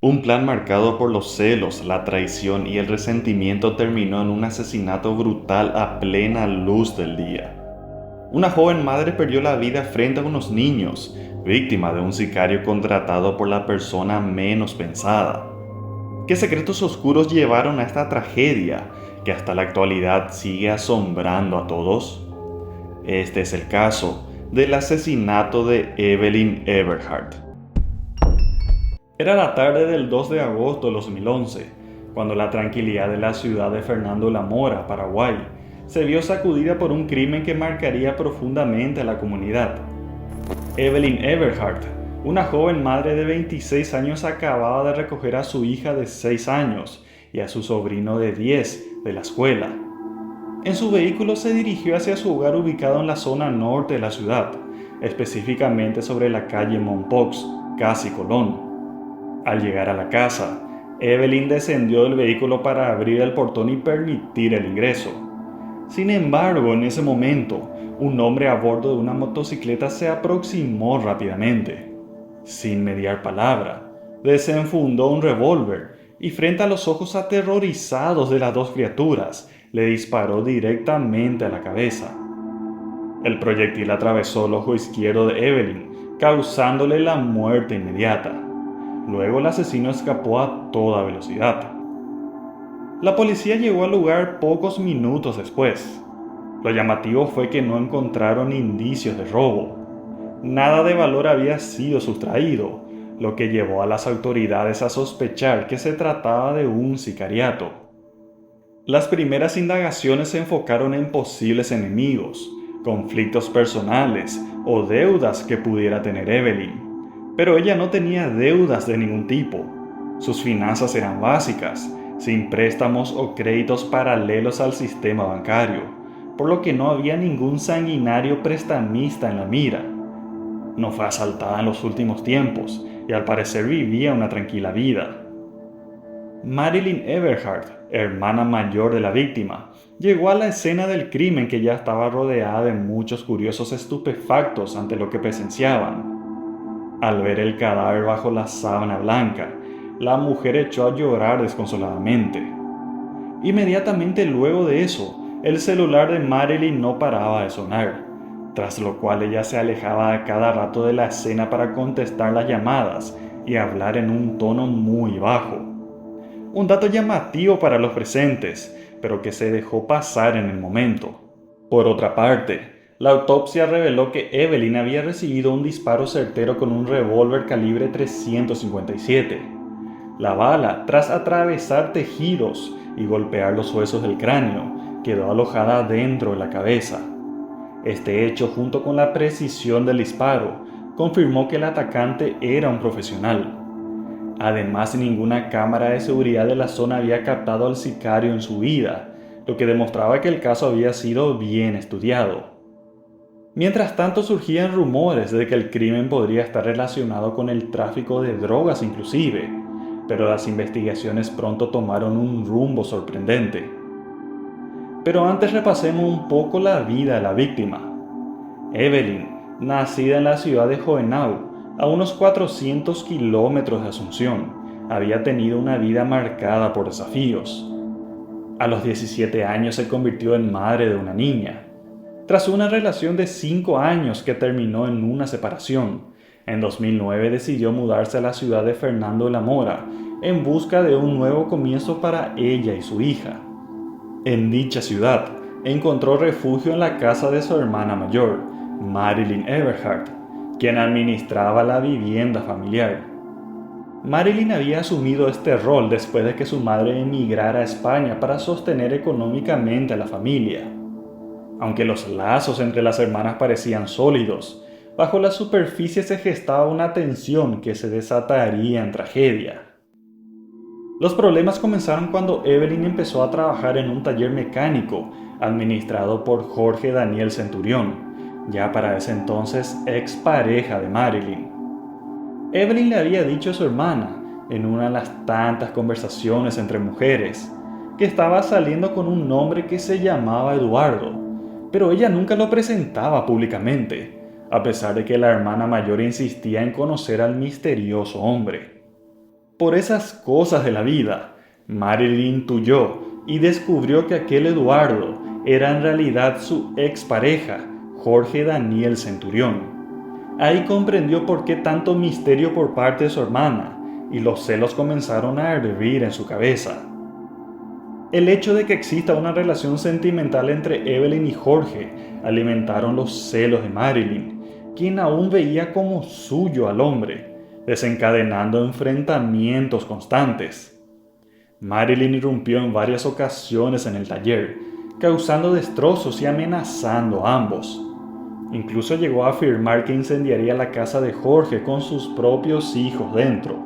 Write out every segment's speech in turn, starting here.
Un plan marcado por los celos, la traición y el resentimiento terminó en un asesinato brutal a plena luz del día. Una joven madre perdió la vida frente a unos niños, víctima de un sicario contratado por la persona menos pensada. ¿Qué secretos oscuros llevaron a esta tragedia que hasta la actualidad sigue asombrando a todos? Este es el caso del asesinato de Evelyn Eberhardt. Era la tarde del 2 de agosto de 2011, cuando la tranquilidad de la ciudad de Fernando La Mora, Paraguay, se vio sacudida por un crimen que marcaría profundamente a la comunidad. Evelyn Eberhardt, una joven madre de 26 años, acababa de recoger a su hija de 6 años y a su sobrino de 10 de la escuela. En su vehículo se dirigió hacia su hogar ubicado en la zona norte de la ciudad, específicamente sobre la calle Mompox, casi Colón. Al llegar a la casa, Evelyn descendió del vehículo para abrir el portón y permitir el ingreso. Sin embargo, en ese momento, un hombre a bordo de una motocicleta se aproximó rápidamente. Sin mediar palabra, desenfundó un revólver y frente a los ojos aterrorizados de las dos criaturas, le disparó directamente a la cabeza. El proyectil atravesó el ojo izquierdo de Evelyn, causándole la muerte inmediata. Luego el asesino escapó a toda velocidad. La policía llegó al lugar pocos minutos después. Lo llamativo fue que no encontraron indicios de robo. Nada de valor había sido sustraído, lo que llevó a las autoridades a sospechar que se trataba de un sicariato. Las primeras indagaciones se enfocaron en posibles enemigos, conflictos personales o deudas que pudiera tener Evelyn. Pero ella no tenía deudas de ningún tipo. Sus finanzas eran básicas, sin préstamos o créditos paralelos al sistema bancario, por lo que no había ningún sanguinario prestamista en la mira. No fue asaltada en los últimos tiempos y al parecer vivía una tranquila vida. Marilyn Eberhardt, hermana mayor de la víctima, llegó a la escena del crimen, que ya estaba rodeada de muchos curiosos estupefactos ante lo que presenciaban. Al ver el cadáver bajo la sábana blanca, la mujer echó a llorar desconsoladamente. Inmediatamente luego de eso, el celular de Marilyn no paraba de sonar, tras lo cual ella se alejaba a cada rato de la escena para contestar las llamadas y hablar en un tono muy bajo. Un dato llamativo para los presentes, pero que se dejó pasar en el momento. Por otra parte, la autopsia reveló que Evelyn había recibido un disparo certero con un revólver calibre 357. La bala, tras atravesar tejidos y golpear los huesos del cráneo, quedó alojada dentro de la cabeza. Este hecho, junto con la precisión del disparo, confirmó que el atacante era un profesional. Además, ninguna cámara de seguridad de la zona había captado al sicario en su vida, lo que demostraba que el caso había sido bien estudiado. Mientras tanto, surgían rumores de que el crimen podría estar relacionado con el tráfico de drogas inclusive, pero las investigaciones pronto tomaron un rumbo sorprendente. Pero antes repasemos un poco la vida de la víctima. Evelyn, nacida en la ciudad de Hohenau, a unos 400 kilómetros de Asunción, había tenido una vida marcada por desafíos. A los 17 años se convirtió en madre de una niña. Tras una relación de 5 años que terminó en una separación, en 2009 decidió mudarse a la ciudad de Fernando La Mora en busca de un nuevo comienzo para ella y su hija. En dicha ciudad, encontró refugio en la casa de su hermana mayor, Marilyn Eberhardt, quien administraba la vivienda familiar. Marilyn había asumido este rol después de que su madre emigrara a España para sostener económicamente a la familia. Aunque los lazos entre las hermanas parecían sólidos, bajo la superficie se gestaba una tensión que se desataría en tragedia. Los problemas comenzaron cuando Evelyn empezó a trabajar en un taller mecánico administrado por Jorge Daniel Centurión, ya para ese entonces expareja de Marilyn. Evelyn le había dicho a su hermana, en una de las tantas conversaciones entre mujeres, que estaba saliendo con un hombre que se llamaba Eduardo, pero ella nunca lo presentaba públicamente, a pesar de que la hermana mayor insistía en conocer al misterioso hombre. Por esas cosas de la vida, Marilyn intuyó y descubrió que aquel Eduardo era en realidad su expareja, Jorge Daniel Centurión. Ahí comprendió por qué tanto misterio por parte de su hermana, y los celos comenzaron a hervir en su cabeza. El hecho de que exista una relación sentimental entre Evelyn y Jorge alimentaron los celos de Marilyn, quien aún veía como suyo al hombre, desencadenando enfrentamientos constantes. Marilyn irrumpió en varias ocasiones en el taller, causando destrozos y amenazando a ambos. Incluso llegó a afirmar que incendiaría la casa de Jorge con sus propios hijos dentro.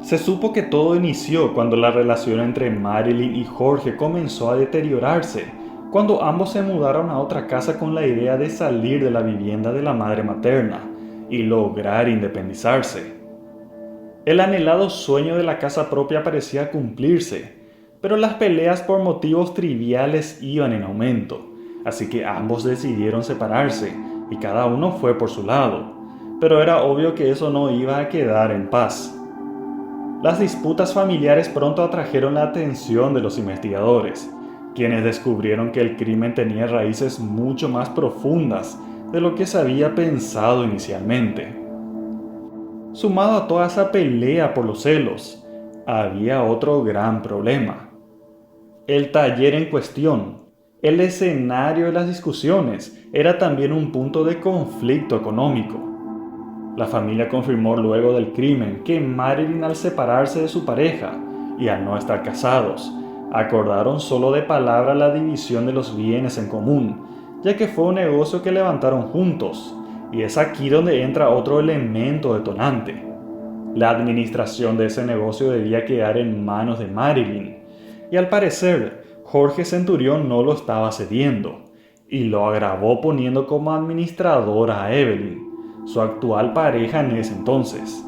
Se supo que todo inició cuando la relación entre Marilyn y Jorge comenzó a deteriorarse, cuando ambos se mudaron a otra casa con la idea de salir de la vivienda de la madre materna y lograr independizarse. El anhelado sueño de la casa propia parecía cumplirse, pero las peleas por motivos triviales iban en aumento, así que ambos decidieron separarse y cada uno fue por su lado, pero era obvio que eso no iba a quedar en paz. Las disputas familiares pronto atrajeron la atención de los investigadores, quienes descubrieron que el crimen tenía raíces mucho más profundas de lo que se había pensado inicialmente. Sumado a toda esa pelea por los celos, había otro gran problema. El taller en cuestión, el escenario de las discusiones, era también un punto de conflicto económico. La familia confirmó luego del crimen que Marilyn, al separarse de su pareja y al no estar casados, acordaron solo de palabra la división de los bienes en común, ya que fue un negocio que levantaron juntos, y es aquí donde entra otro elemento detonante. La administración de ese negocio debía quedar en manos de Marilyn, y al parecer Jorge Centurión no lo estaba cediendo, y lo agravó poniendo como administradora a Evelyn, su actual pareja en ese entonces.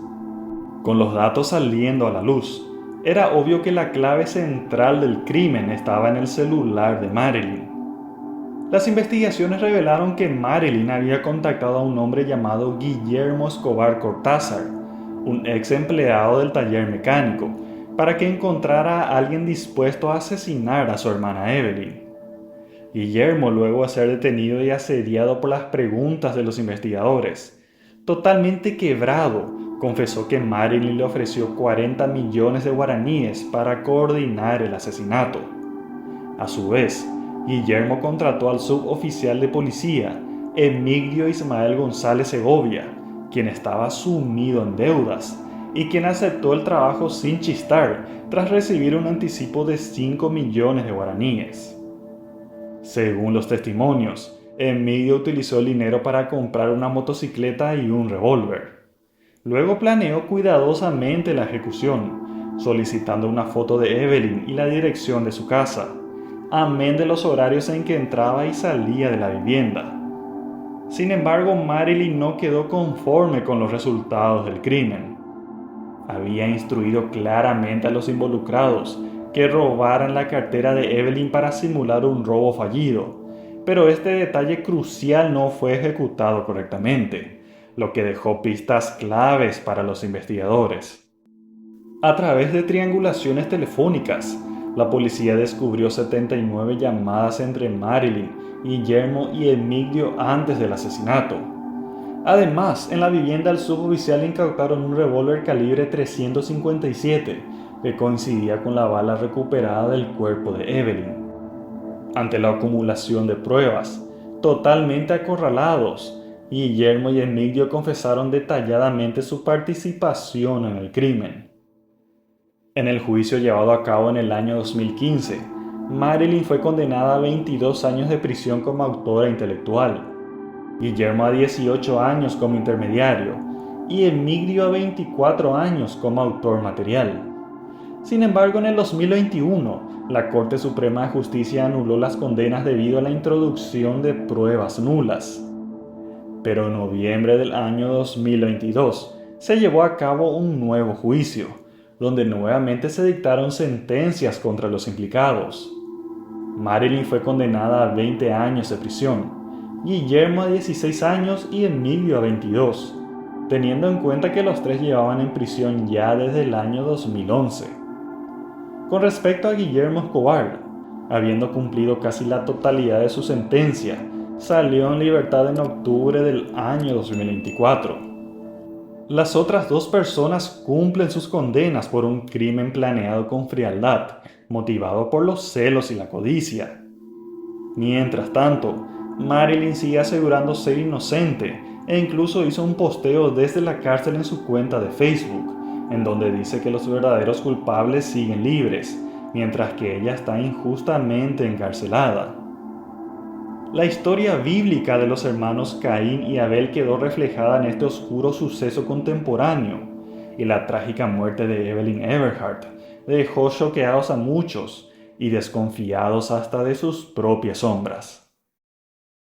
Con los datos saliendo a la luz, era obvio que la clave central del crimen estaba en el celular de Marilyn. Las investigaciones revelaron que Marilyn había contactado a un hombre llamado Guillermo Escobar Cortázar, un ex empleado del taller mecánico, para que encontrara a alguien dispuesto a asesinar a su hermana Evelyn. Guillermo, luego de ser detenido y asediado por las preguntas de los investigadores, totalmente quebrado, confesó que Marilyn le ofreció 40 millones de guaraníes para coordinar el asesinato. A su vez, Guillermo contrató al suboficial de policía, Emilio Ismael González Segovia, quien estaba sumido en deudas y quien aceptó el trabajo sin chistar tras recibir un anticipo de 5 millones de guaraníes. Según los testimonios, Emilio utilizó el dinero para comprar una motocicleta y un revólver. Luego planeó cuidadosamente la ejecución, solicitando una foto de Evelyn y la dirección de su casa, amén de los horarios en que entraba y salía de la vivienda. Sin embargo, Marilyn no quedó conforme con los resultados del crimen. Había instruido claramente a los involucrados que robaran la cartera de Evelyn para simular un robo fallido, pero este detalle crucial no fue ejecutado correctamente, lo que dejó pistas claves para los investigadores. A través de triangulaciones telefónicas, la policía descubrió 79 llamadas entre Marilyn, Guillermo y Emilio antes del asesinato. Además, en la vivienda del suboficial incautaron un revólver calibre .357 que coincidía con la bala recuperada del cuerpo de Evelyn. Ante la acumulación de pruebas, totalmente acorralados, Guillermo y Emilio confesaron detalladamente su participación en el crimen. En el juicio llevado a cabo en el año 2015, Marilyn fue condenada a 22 años de prisión como autora intelectual, Guillermo a 18 años como intermediario y Emilio a 24 años como autor material. Sin embargo, en el 2021, la Corte Suprema de Justicia anuló las condenas debido a la introducción de pruebas nulas. Pero en noviembre del año 2022 se llevó a cabo un nuevo juicio, donde nuevamente se dictaron sentencias contra los implicados. Marilyn fue condenada a 20 años de prisión, Guillermo a 16 años y Emilio a 22, teniendo en cuenta que los tres llevaban en prisión ya desde el año 2011. Con respecto a Guillermo Escobar, habiendo cumplido casi la totalidad de su sentencia, salió en libertad en octubre del año 2024. Las otras dos personas cumplen sus condenas por un crimen planeado con frialdad, motivado por los celos y la codicia. Mientras tanto, Marilyn sigue asegurando ser inocente e incluso hizo un posteo desde la cárcel en su cuenta de Facebook, en donde dice que los verdaderos culpables siguen libres, mientras que ella está injustamente encarcelada. La historia bíblica de los hermanos Caín y Abel quedó reflejada en este oscuro suceso contemporáneo, y la trágica muerte de Evelyn Eberhardt dejó choqueados a muchos y desconfiados hasta de sus propias sombras.